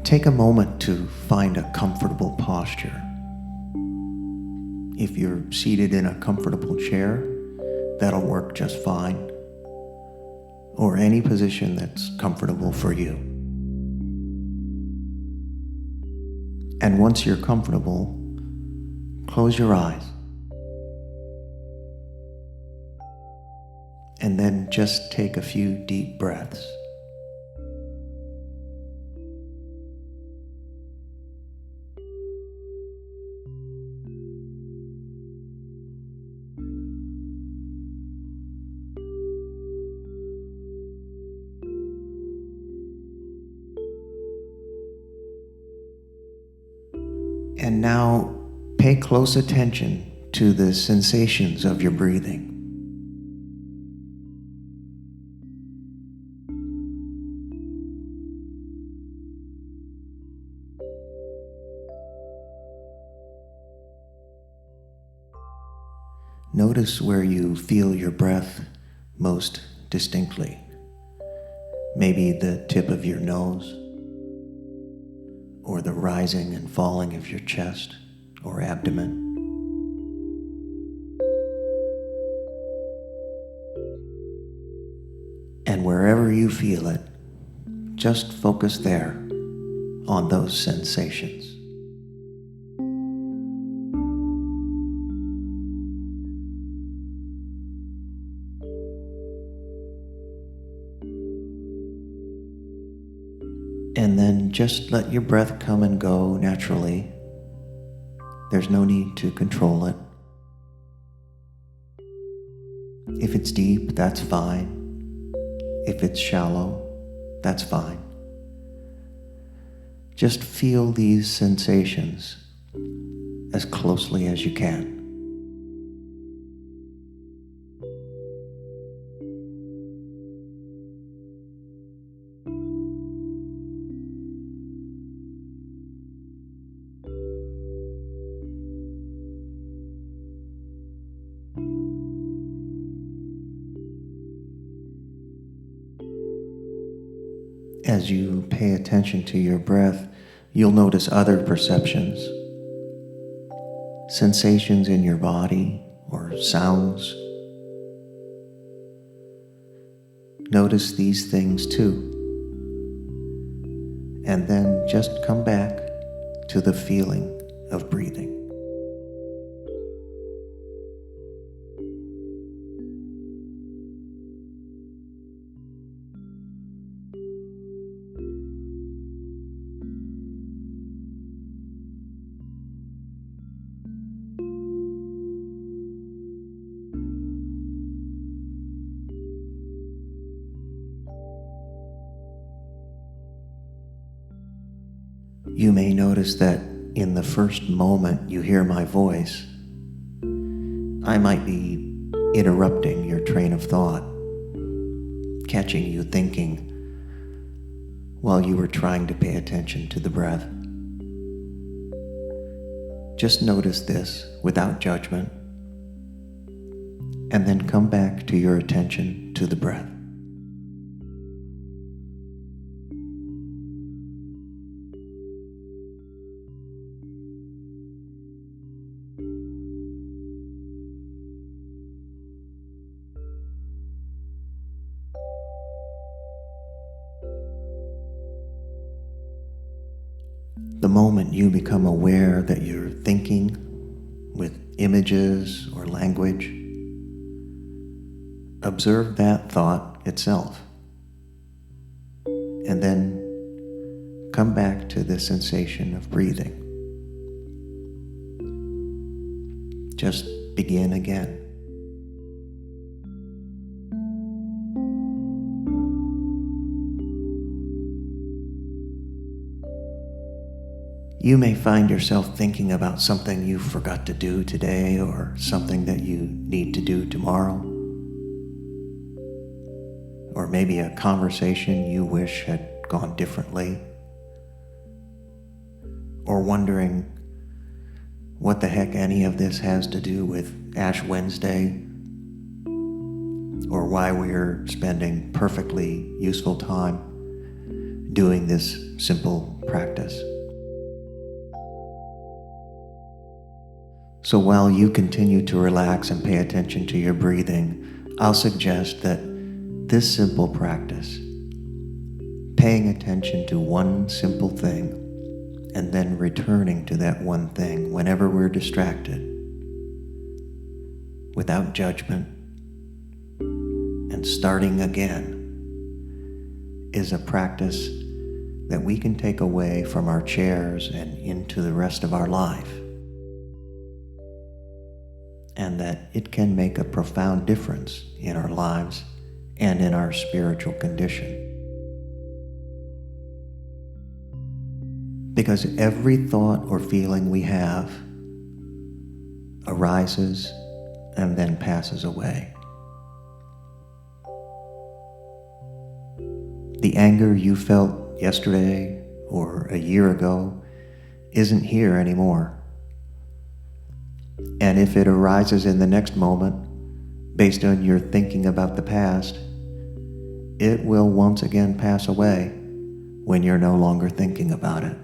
Take a moment to find a comfortable posture. If you're seated in a comfortable chair, that'll work just fine, or any position that's comfortable for you. And once you're comfortable, close your eyes. And then just take a few deep breaths. And now pay close attention to the sensations of your breathing. Notice where you feel your breath most distinctly. Maybe the tip of your nose, or the rising and falling of your chest or abdomen. And wherever you feel it, just focus there on those sensations. And then just let your breath come and go naturally. There's no need to control it. If it's deep, that's fine. If it's shallow, that's fine. Just feel these sensations as closely as you can. As you pay attention to your breath, you'll notice other perceptions, sensations in your body or sounds. Notice these things too. And then just come back to the feeling of breathing. You may notice that in the first moment you hear my voice, I might be interrupting your train of thought, catching you thinking while you were trying to pay attention to the breath. Just notice this without judgment, and then come back to your attention to the breath. The moment you become aware that you're thinking with images or language, observe that thought itself, and then come back to the sensation of breathing. Just begin again. You may find yourself thinking about something you forgot to do today or something that you need to do tomorrow. Or maybe a conversation you wish had gone differently. Or wondering what the heck any of this has to do with Ash Wednesday, or why we're spending perfectly useful time doing this simple practice. So while you continue to relax and pay attention to your breathing, I'll suggest that this simple practice, paying attention to one simple thing and then returning to that one thing whenever we're distracted, without judgment, and starting again, is a practice that we can take away from our chairs and into the rest of our life, and that it can make a profound difference in our lives and in our spiritual condition. Because every thought or feeling we have arises and then passes away. The anger you felt yesterday or a year ago isn't here anymore. And if it arises in the next moment, based on your thinking about the past, it will once again pass away when you're no longer thinking about it.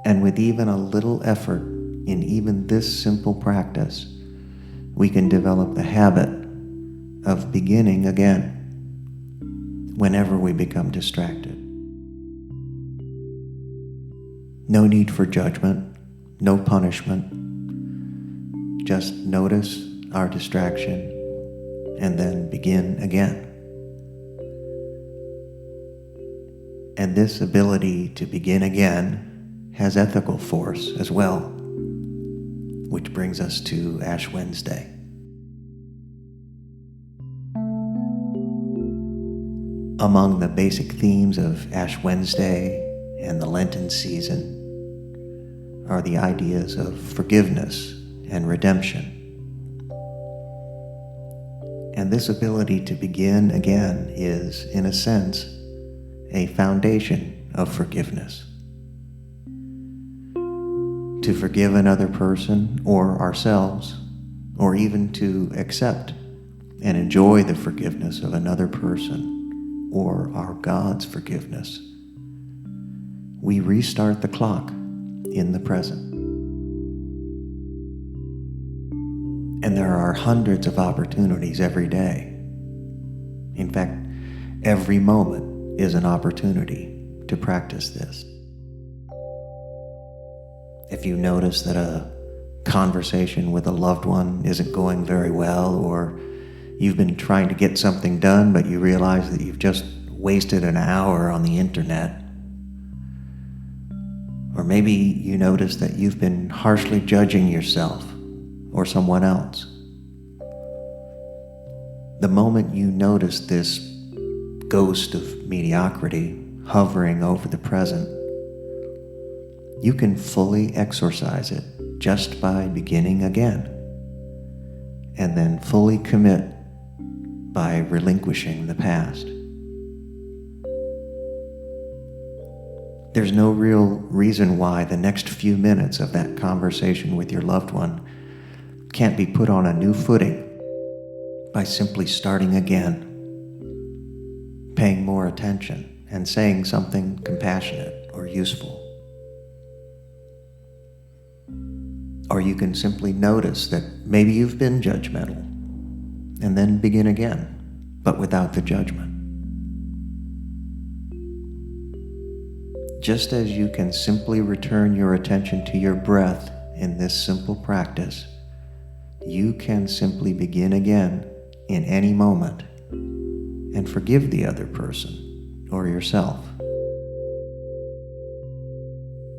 And with even a little effort in even this simple practice, we can develop the habit of beginning again whenever we become distracted. No need for judgment, no punishment. Just notice our distraction and then begin again. And this ability to begin again has ethical force as well, which brings us to Ash Wednesday. Among the basic themes of Ash Wednesday and the Lenten season are the ideas of forgiveness and redemption. And this ability to begin again is, in a sense, a foundation of forgiveness. To forgive another person or ourselves, or even to accept and enjoy the forgiveness of another person or our God's forgiveness, we restart the clock in the present. And there are hundreds of opportunities every day. In fact, every moment is an opportunity to practice this. If you notice that a conversation with a loved one isn't going very well, or you've been trying to get something done but you realize that you've just wasted an hour on the internet, or maybe you notice that you've been harshly judging yourself or someone else, the moment you notice this ghost of mediocrity hovering over the present, you can fully exorcise it just by beginning again, and then fully commit by relinquishing the past. There's no real reason why the next few minutes of that conversation with your loved one can't be put on a new footing by simply starting again, paying more attention, and saying something compassionate or useful. Or you can simply notice that maybe you've been judgmental, and then begin again, but without the judgment. Just as you can simply return your attention to your breath in this simple practice, you can simply begin again in any moment and forgive the other person or yourself.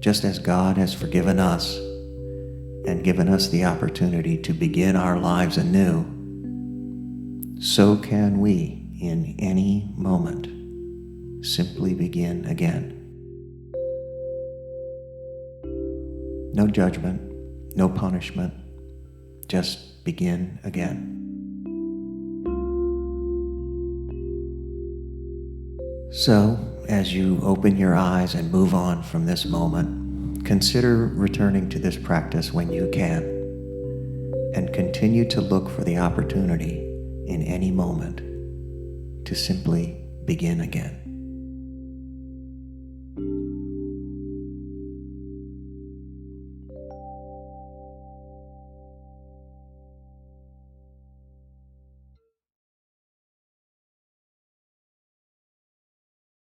Just as God has forgiven us and given us the opportunity to begin our lives anew, so can we in any moment simply begin again. No judgment, no punishment, just begin again. So, as you open your eyes and move on from this moment, consider returning to this practice when you can, and continue to look for the opportunity in any moment to simply begin again.